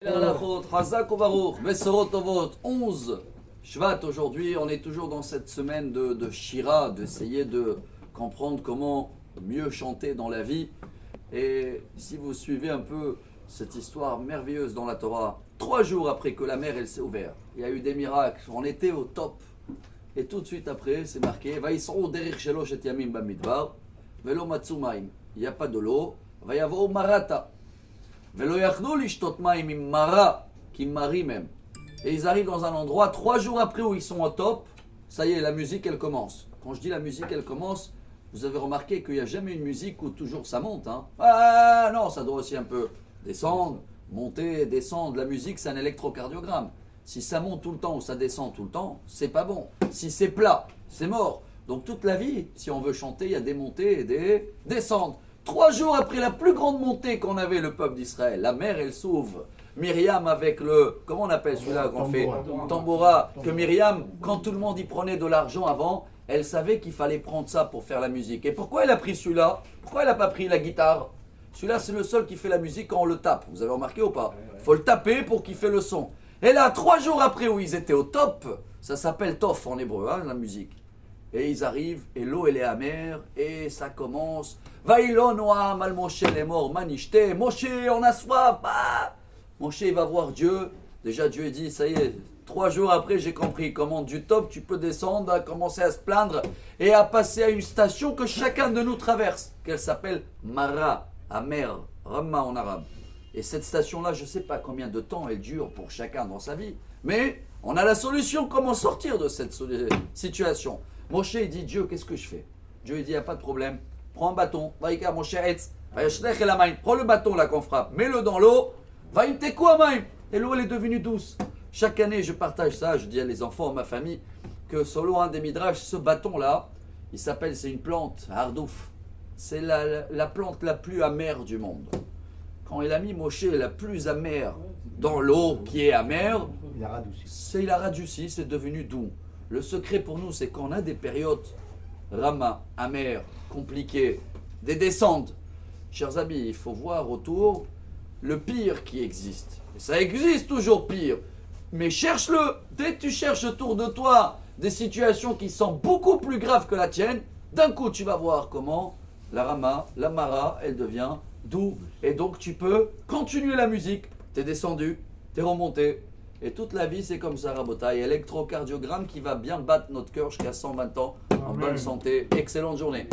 Chazak Baruch, Besorot Tovot, 11 Shvat aujourd'hui, on est toujours dans cette semaine de Shira, d'essayer de comprendre comment mieux chanter dans la vie. Et si vous suivez un peu cette histoire merveilleuse dans la Torah, 3 jours après que la mer elle s'est ouverte, il y a eu des miracles, on était au top. Et tout de suite après, c'est marqué Vaïsrou derich shelosh et yamim bamidbar, velo matsu maim. Il n'y a pas de l'eau, vayavo marata. Velo yachnu lishtot maim im mara, qui marie même. Et ils arrivent dans un endroit, 3 jours après où ils sont au top, ça y est, la musique elle commence. Quand je dis la musique elle commence, vous avez remarqué qu'il n'y a jamais une musique où toujours ça monte. Hein. Ah non, ça doit aussi un peu descendre, monter, descendre. La musique c'est un électrocardiogramme. Si ça monte tout le temps ou ça descend tout le temps, c'est pas bon. Si c'est plat, c'est mort. Donc toute la vie, si on veut chanter, il y a des montées et des descentes. 3 jours après la plus grande montée qu'on avait, le peuple d'Israël, la mer elle s'ouvre. Myriam avec le, comment on appelle celui-là qu'on fait Tambora, que Myriam, quand tout le monde y prenait de l'argent avant, elle savait qu'il fallait prendre ça pour faire la musique. Et pourquoi elle a pris celui-là? Pourquoi elle n'a pas pris la guitare? Celui-là c'est le seul qui fait la musique quand on le tape. Vous avez remarqué ou pas? Il faut le taper pour qu'il fait le son. Et là, 3 jours après où ils étaient au top, ça s'appelle Tof en hébreu, hein, la musique. Et ils arrivent, et l'eau elle est amère, et ça commence. Vaïlo Noam al Moshe les morts, manishte, Moshe, on a soif. Ah Moshe il va voir Dieu. Déjà Dieu dit, ça y est, 3 jours après j'ai compris comment du top tu peux descendre, à commencer à se plaindre et à passer à une station que chacun de nous traverse, qu'elle s'appelle Mara, amer, Ramma en arabe. Et cette station-là, je ne sais pas combien de temps elle dure pour chacun dans sa vie, mais on a la solution comment sortir de cette situation. Moshe dit, Dieu, qu'est-ce que je fais? Dieu dit, il n'y a pas de problème, prends un bâton, vaïka Moshe etz, prends le bâton là qu'on frappe, mets-le dans l'eau, vaïmteku amaim, et l'eau elle est devenue douce. Chaque année, je partage ça, je dis à les enfants, à ma famille, que selon un des midrash, ce bâton-là, il s'appelle, c'est une plante, hardouf, c'est la plante la plus amère du monde. Quand il a mis Moshe la plus amère dans l'eau qui est amère, il a radouci, c'est devenu doux. Le secret pour nous, c'est qu'on a des périodes rama, amères, compliquées, des descentes. Chers amis, il faut voir autour le pire qui existe. Et ça existe toujours pire. Mais cherche-le. Dès que tu cherches autour de toi des situations qui sont beaucoup plus graves que la tienne, d'un coup tu vas voir comment la rama, la mara, elle devient doux. Et donc tu peux continuer la musique. T'es descendu, t'es remonté. Et toute la vie c'est comme ça, Rabotaï. Électrocardiogramme qui va bien battre notre cœur jusqu'à 120 ans. En bonne santé. Excellente journée.